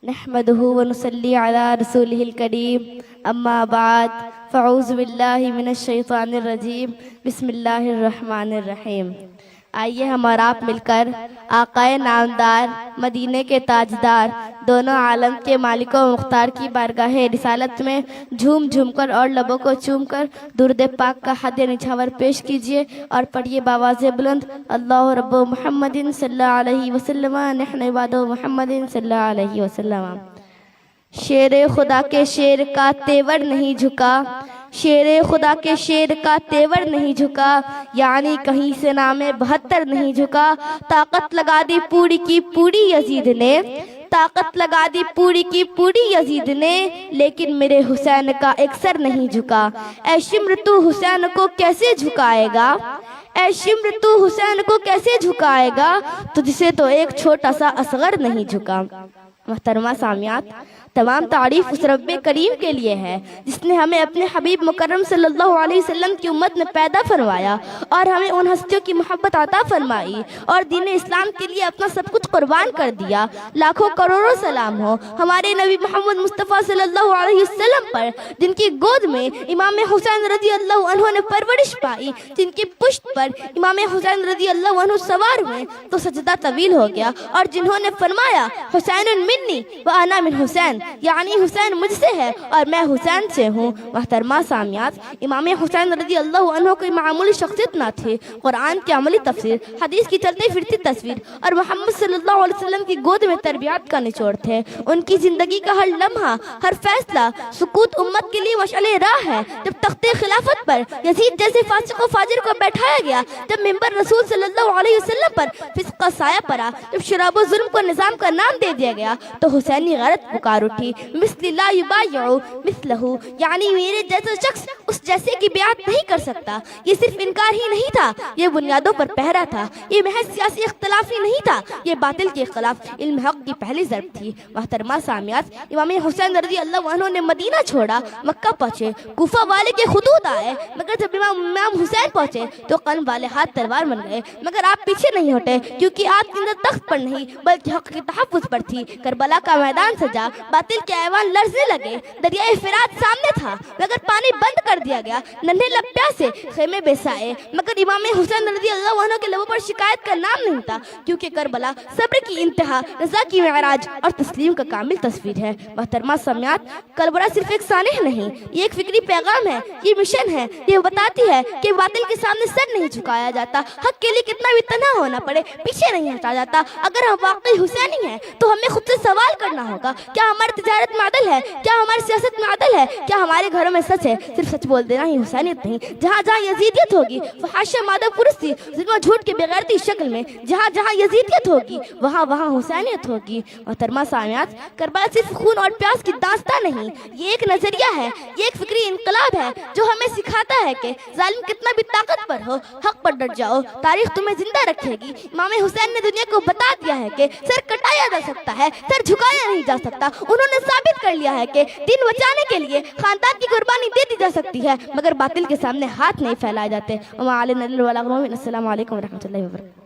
نحمده ونصلي على رسوله الكريم اما بعد فاعوذ باللہ من الشیطان الرجیم بسم اللہ الرحمن الرحیم۔ آئیے ہم اور آپ مل کر آقائے نامدار مدینے کے تاجدار دونوں عالم کے مالک و مختار کی بارگاہ رسالت میں جھوم جھوم کر اور لبوں کو چوم کر درود پاک کا حد نچھاور پیش کیجئے اور پڑھیے باواز بلند اللہ رب محمد صلی اللہ علیہ وسلم نحن عباد محمد صلی اللہ علیہ وسلم۔ شیر خدا کے شیر کا تیور نہیں جھکا، شیر خدا کے شیر کا تیور نہیں جھکا، یعنی کہیں سے نام 72 نہیں جھکا۔ طاقت لگا دی پوری کی پوری یزید نے، طاقت لگا دی پوری کی پوری یزید نے، لیکن میرے حسین کا ایک سر نہیں جھکا۔ اے شمر تو حسین کو کیسے جھکائے گا، اے شمر تو حسین کو کیسے جھکائے گا، تجھ سے تو ایک چھوٹا سا اصغر نہیں جھکا۔ محترمہ سامعات، تمام تعریف اس رب کریم کے لیے ہے جس نے ہمیں اپنے حبیب مکرم صلی اللہ علیہ وسلم کی امت میں پیدا فرمایا اور ہمیں ان ہستیوں کی محبت عطا فرمائی اور دین اسلام کے لیے اپنا سب کچھ قربان کر دیا۔ لاکھوں کروڑوں سلام ہو ہمارے نبی محمد مصطفیٰ صلی اللہ علیہ وسلم پر، جن کی گود میں امام حسین رضی اللہ عنہ نے پرورش پائی، جن کی پشت پر امام حسین رضی اللہ عنہ سوار ہوئے تو سجدہ طویل ہو گیا، اور جنہوں نے فرمایا حسین منی وانا من حسین، یعنی حسین مجھ سے ہے اور میں حسین سے ہوں۔ محترمہ سامعات، امام حسین رضی اللہ عنہ کوئی معمولی شخصیت نہ تھے، قرآن کی عملی تفسیر، حدیث کی چلتی پھرتی تصویر اور محمد صلی اللہ علیہ وسلم کی گود میں تربیات کا نچوڑ تھے۔ ان کی زندگی کا ہر لمحہ، ہر فیصلہ سکوت امت کے لیے مشعل راہ ہے۔ جب تخت خلافت پر یزید جیسے فاسق و فاجر کو بیٹھایا گیا، جب منبر رسول صلی اللہ علیہ وسلم پر فسق کا سایہ پڑا، جب شراب و ظلم کو نظام کا نام دے دیا گیا تو حسینی غیرت پکار اٹھی، مثل لا یبایع مثلہ، یعنی میرے جیسا شخص اس جیسے کی بیعت نہیں کر سکتا۔ یہ صرف انکار ہی نہیں تھا، یہ بنیادوں پر پہرا تھا، یہ محض سیاسی اختلاف ہی نہیں تھا، یہ باطل کے خلاف علم حق کی پہلی ضرب تھی۔ محترمہ سامعات، امام حسین رضی اللہ عنہ نے مدینہ چھوڑا، مکہ پہنچے، کوفہ والے کے خطوط آئے، مگر جب امام حسین پہنچے تو قلم والے ہاتھ تلوار بن گئے، مگر آپ پیچھے نہیں ہٹے، کیونکہ آپ کی نظر تخت پر نہیں بلکہ حق کے تحفظ پر تھی۔ کربلا کا میدان سجا، باطل کے ایوان لرزنے لگے، دریائے فرات سامنے تھا مگر پانی بند کر دیا گیا، ننھے لب پیاسے، خیمے بے سائے، مگر امام حسین رضی اللہ عنہ کے لبوں پر شکایت کا نام نہیں تھا، کیونکہ کربلا صبر کی انتہا، رضا کی معراج اور تسلیم کا کامل تصویر ہے۔ محترمہ سامعات، کربلا صرف ایک سانح نہیں، یہ ایک فکری پیغام ہے، یہ مشن ہے، یہ بتاتی ہے کہ باطل کے سامنے سر نہیں جھکایا جاتا، حق کے لیے کتنا بھی تنہا ہونا پڑے پیچھے نہیں ہٹا جاتا۔ اگر ہم واقعی حسینی ہیں تو ہمیں خود سے سوال کرنا ہوگا، کیا ہماری تجارت میں عدل ہے، کیا ہماری سیاست میں عدل ہے، کیا ہمارے گھروں میں سچ ہے؟ صرف سچ بول دینا ہی حسینیت نہیں۔ جہاں جہاں یزیدیت ہوگی، فحاشی مادہ پرستی، ظلم و جھوٹ کی بغیرتی شکل میں جہاں جہاں یزیدیت ہوگی وہاں وہاں حسینیت ہوگی۔ محترمہ سامعات، کربلا صرف خون اور پیاس کی داستان نہیں، یہ ایک نظریہ ہے، یہ ایک فکری انقلاب ہے جو ہمیں سکھاتا ہے کہ ظالم کتنا بھی طاقت پر ہو، حق پر ڈٹ جاؤ، تاریخ تمہیں زندہ رکھے گی۔ امام حسین نے دنیا کو بتا دیا ہے کہ سر کٹایا جا سکتا ہے، سر جھکایا نہیں جا سکتا۔ انہوں نے ثابت کر لیا ہے کہ دین بچانے کے لیے خاندان کی قربانی دے دی جا سکتی ہے، مگر باطل کے سامنے ہاتھ نہیں پھیلائے جاتے۔ السلام علیکم ورحمۃ اللہ وبرکاتہ۔